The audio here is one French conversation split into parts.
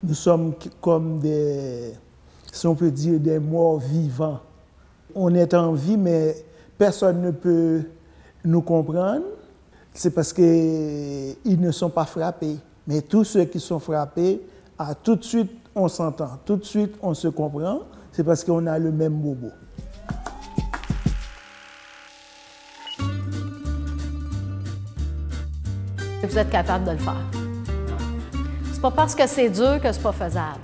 Nous sommes comme des, si on peut dire, des morts vivants. On est en vie, mais personne ne peut nous comprendre. C'est parce qu'ils ne sont pas frappés. Mais tous ceux qui sont frappés, tout de suite, on s'entend. Tout de suite, on se comprend. C'est parce qu'on a le même bobo. Vous êtes capable de le faire. C'est pas parce que c'est dur que c'est pas faisable.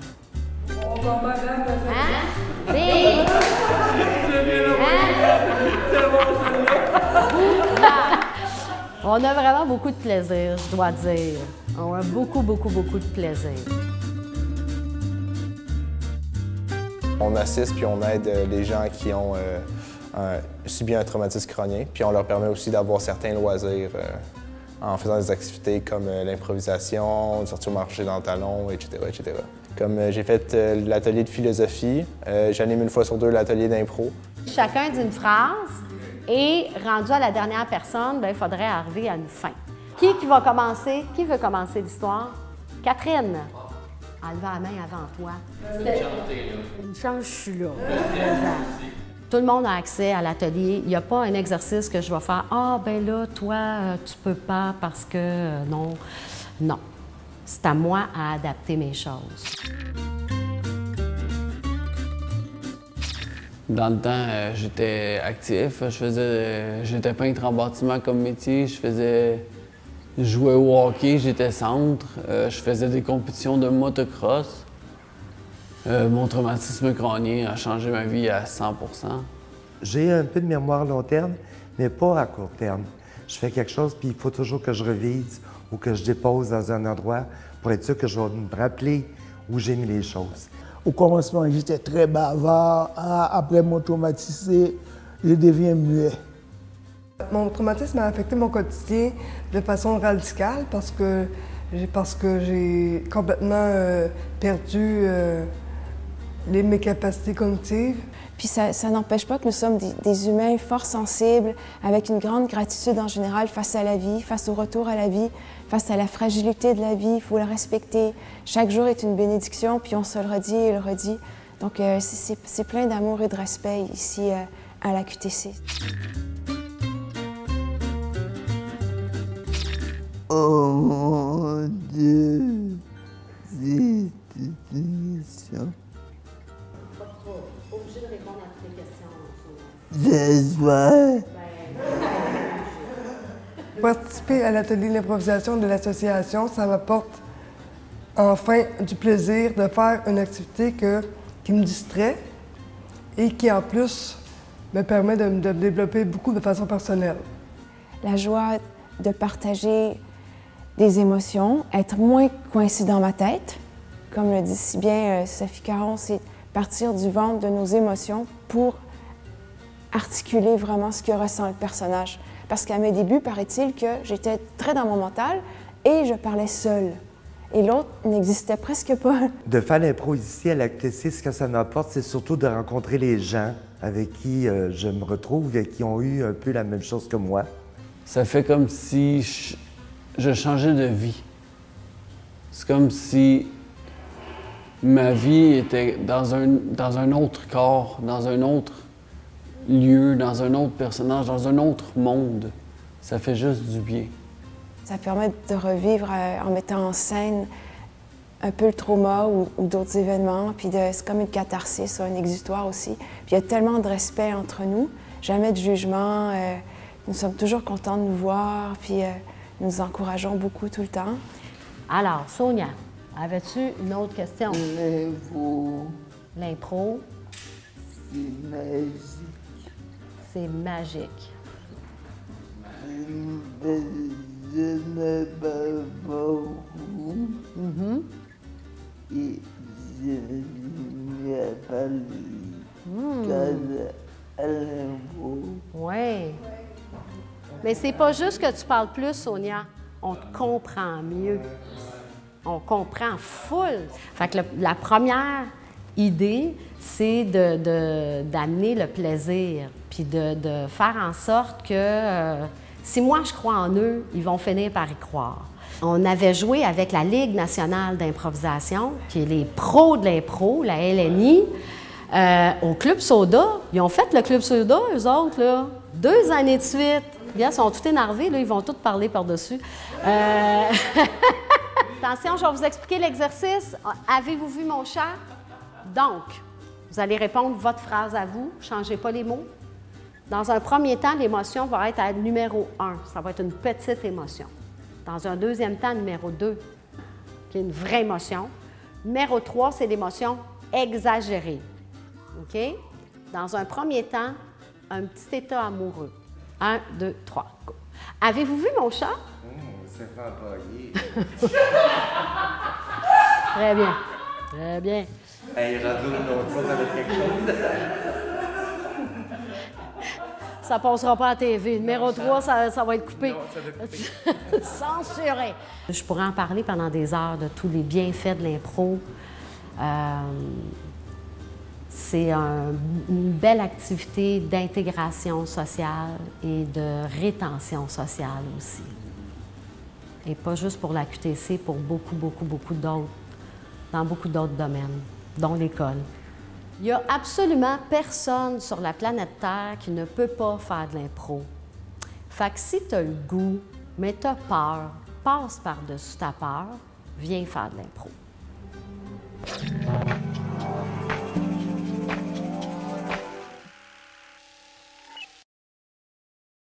On va madame, Hein? Oui! Hein? On a vraiment beaucoup de plaisir, je dois dire. On a beaucoup de plaisir. On assiste puis on aide les gens qui ont subi un traumatisme crânien, puis on leur permet aussi d'avoir certains loisirs en faisant des activités comme l'improvisation, sortir au marché dans le talon, etc., etc. Comme j'ai fait l'atelier de philosophie, j'anime une fois sur deux l'atelier d'impro. Chacun dit une phrase et rendu à la dernière personne, bien, il faudrait arriver à une fin. Qui va commencer? Qui veut commencer l'histoire? Catherine! Enlève la main avant toi. Une chance, je suis là. Tout le monde a accès à l'atelier. Il n'y a pas un exercice que je vais faire. Ah, ben là, toi, tu peux pas parce que non. Non. C'est à moi à adapter mes choses. Dans le temps, j'étais actif. J'étais peintre en bâtiment comme métier. Je jouais au hockey, j'étais centre. Je faisais des compétitions de motocross. Mon traumatisme crânien a changé ma vie à 100%. J'ai un peu de mémoire long terme, mais pas à court terme. Je fais quelque chose, puis il faut toujours que je revise ou que je dépose dans un endroit pour être sûr que je vais me rappeler où j'ai mis les choses. Au commencement, j'étais très bavard. Après mon traumatisme, je deviens muet. Mon traumatisme a affecté mon quotidien de façon radicale parce que j'ai complètement perdu mes capacités cognitives. Puis ça n'empêche pas que nous sommes des humains fort sensibles, avec une grande gratitude en général face à la vie, face au retour à la vie, face à la fragilité de la vie. Il faut la respecter. Chaque jour est une bénédiction, puis on se le redit et le redit. Donc c'est plein d'amour et de respect ici à la QTC. Oh mon Dieu, c'est une question. Pas obligé de répondre à toutes les questions. J'espère. Participer à l'atelier d'improvisation de l'association, ça m'apporte enfin du plaisir de faire une activité qui me distrait et qui en plus me permet de me développer beaucoup de façon personnelle. La joie de partager des émotions, être moins coincé dans ma tête. Comme le dit si bien Sophie Caron, c'est partir du ventre de nos émotions pour articuler vraiment ce que ressent le personnage. Parce qu'à mes débuts, paraît-il que j'étais très dans mon mental et je parlais seule. Et l'autre n'existait presque pas. De faire l'impro ici à la QTC, ce que ça m'apporte, c'est surtout de rencontrer les gens avec qui je me retrouve et qui ont eu un peu la même chose que moi. Ça fait comme si je changeais de vie. C'est comme si ma vie était dans un autre corps, dans un autre lieu, dans un autre personnage, dans un autre monde. Ça fait juste du bien. Ça permet de revivre en mettant en scène un peu le trauma ou d'autres événements. Puis c'est comme une catharsis, un exutoire aussi. Puis il y a tellement de respect entre nous, jamais de jugement. Nous sommes toujours contents de nous voir, puis nous nous encourageons beaucoup tout le temps. Alors, Sonia, avais-tu une autre question? L'impro, L'impro, c'est magique. c'est magique. Je ne parle pas beaucoup. Et je me suis à parler à l'impro. Oui. Mais c'est pas juste que tu parles plus, Sonia. On te comprend mieux. On comprend full. Fait que la première idée, c'est d'amener le plaisir, puis de faire en sorte que si moi je crois en eux, ils vont finir par y croire. On avait joué avec la Ligue nationale d'improvisation, qui est les pros de l'impro, la LNI, au Club Soda. Ils ont fait le Club Soda, eux autres, là, 2 années de suite. Ils sont tous énervés, là, ils vont tous parler par-dessus. Attention, je vais vous expliquer l'exercice. Avez-vous vu mon chat? Donc, vous allez répondre votre phrase à vous, ne changez pas les mots. Dans un premier temps, l'émotion va être à numéro 1. Ça va être une petite émotion. Dans un deuxième temps, numéro 2, qui est une vraie émotion. Numéro 3, c'est l'émotion exagérée. OK? Dans un premier temps, un petit état amoureux. 1, 2, 3, go. Avez-vous vu mon chat? C'est fait envoyer. Très bien. Très bien. Hey, radio une autre fois, ça va être quelque chose. Ça passera pas à la TV. Numéro 3, ça va être coupé. Non, ça va être coupé. Censuré. Je pourrais en parler pendant des heures de tous les bienfaits de l'impro. C'est une belle activité d'intégration sociale et de rétention sociale aussi. Et pas juste pour la QTC, pour beaucoup d'autres, dans beaucoup d'autres domaines, dont l'école. Il n'y a absolument personne sur la planète Terre qui ne peut pas faire de l'impro. Fait que si tu as le goût, mais tu as peur, passe par-dessus ta peur, viens faire de l'impro.